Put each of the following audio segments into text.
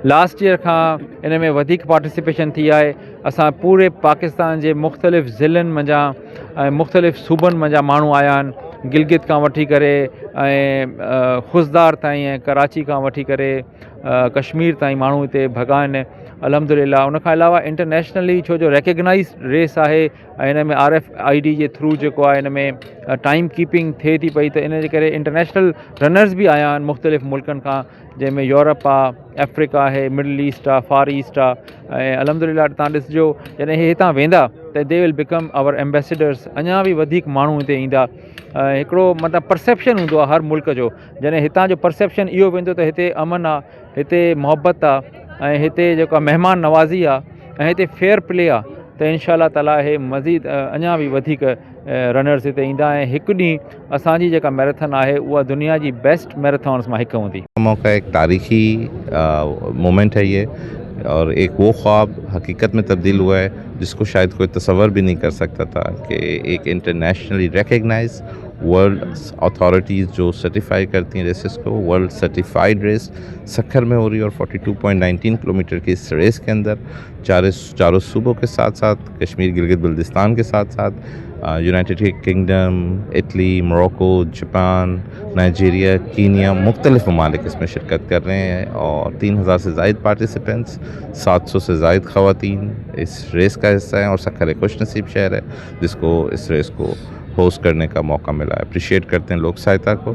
Last year खां इन में वधीक पार्टिसिपेशन थी आहे। असां पूरे पाकिस्तान जे मुख़्तलिफ़ ज़िलनि मंझां ऐं मुख़्तलिफ़ सूबनि मंझां माण्हू आया आहिनि। गिलगित खां वठी करे ऐं खुशदार ताईं ऐं कराची खां वठी करे कश्मीर ताईं माण्हू हिते भॻा आहिनि अल्हम्दुलिल्लाह। उन खां अलावा इंटरनेशनली छो जो रेकग्नाइज़ रेस आहे ऐं हिन में RFID जे थ्रू जेको आहे हिन में टाइम कीपिंग थिए थी पई, त इन जे करे इंटरनेशनल रनर्स बि आया आहिनि मुख़्तलिफ़ मुल्कनि खां, जंहिंमें यूरोप आहे, अफ्रीका आहे, मिडल ईस्ट आहे, फार ईस्ट आहे। ऐं अल्हम्दुलिल्लाह तव्हां ॾिसिजो जॾहिं हे हितां वेंदा त they will become our ambassadors. अञा बि वधीक माण्हू हिते ईंदा। हिकिड़ो मतिलबु परसेप्शन हूंदो आहे हर मुल्क जो, जॾहिं हितां जो परसेप्शन इहो वेंदो त हिते अमन आहे, हिते मोहबत आहे ऐं हिते जेका महिमान नवाज़ी आहे ऐं हिते फेयर प्ले आहे, त इंशाअल्लाह ताला हे मज़ीद अञा बि वधीक रनर्स हिते ईंदा। ऐं हिकु ॾींहुं असांजी जेका मैराथन आहे उहा दुनिया जी बेस्ट मैराथन्स मां हिकु हूंदी। मौका एक तारीख़ी मोमेंट है ये, और एक वो ख्वाब हकीकत में तब्दील हुआ है जिसको शायद कोई तसव्वुर भी नहीं कर सकता था कि एक इंटरनेशनली रिकग्नाइज वर्ल्ड अथॉरिटीज़ जो सर्टिफाई करती हैं रेसेस को, वर्ल्ड सर्टिफाइड रेस सक्खर में हो रही है। और 42.19 किलोमीटर की इस रेस के अंदर चारों सूबों के साथ साथ कश्मीर गिलगित बल्तिस्तान के साथ साथ United kingdom, Italy, Morocco, Japan, Nigeria, Kenya, मुख्तलिफ़ ममालिक इसमें शिरकत कर रहे हैं। और 3000 से ज़ायद पार्टिसिपेंट्स, 700 से ज़ायद ख़वातीन इस रेस का हिस्सा हैं। और सक्खर एक खुशनसीब शहर है जिसको इस रेस को होस्ट करने का मौका मिला है। अप्रिशिएट करते हैं लोक सहायता को,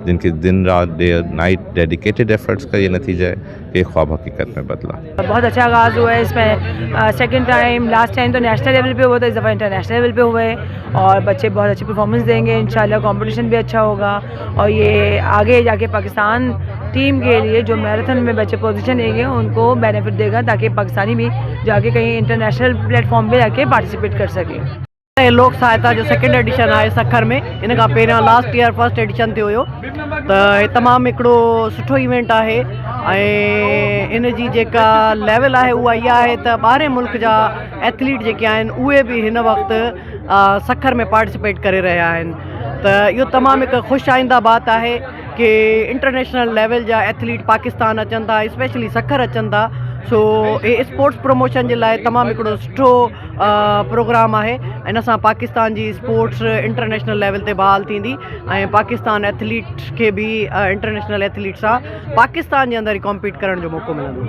जिनके दिन रात डे नाइट डेडिकेटेड एफर्ट्स का ये नतीजा है कि ख्वाब हकीकत में बदला। बहुत अच्छा आगाज़ हुआ है इसमें। सेकंड टाइम, लास्ट टाइम तो नेशनल लेवल पे हुआ था, इस दफ़ा इंटरनेशनल लेवल पे हुए और बच्चे बहुत अच्छी परफॉर्मेंस देंगे इंशाल्लाह। कंपटीशन भी अच्छा होगा और ये आगे जाके पाकिस्तान टीम के लिए जो मैराथन में बच्चे पोजीशन लेंगे उनको बेनिफिट देगा, ताकि पाकिस्तानी भी जाके कहीं इंटरनेशनल प्लेटफॉर्म पे जाके पार्टिसिपेट कर सकें। लोक सहायता जो सेकेंड एडिशन है सक्खर में, इन खां पहिरियां लास्ट ईयर फर्स्ट एडिशन थियो हुयो, त तमामु हिकिड़ो सुठो इवेंट आहे। ऐं इन जी जेका लेवल आहे उहा इहा आहे त ॿाहिरि मुल्क जा एथलीट जेके आहिनि उहे बि हिन वक़्तु सक्खर में पार्टिसिपेट करे रहिया आहिनि। त इहो तमामु हिकु ख़ुशि आइंदा बात आहे कि इंटरनेशनल लेवल जा एथलीट पाकिस्तान अचनि था, स्पेशली सक्खर अचनि था। सो ये स्पोर्ट्स प्रमोशन जे लाइ तमामु हिकिड़ो सुठो प्रोग्राम आहे। इन सां पाकिस्तान जी स्पोर्ट्स इंटरनेशनल लेवल ते बहाल थींदी ऐं पाकिस्तान एथलीट खे बि इंटरनेशनल एथलीट सां पाकिस्तान जे अंदरि ई कॉम्पीट करण जो मौक़ो मिलंदो।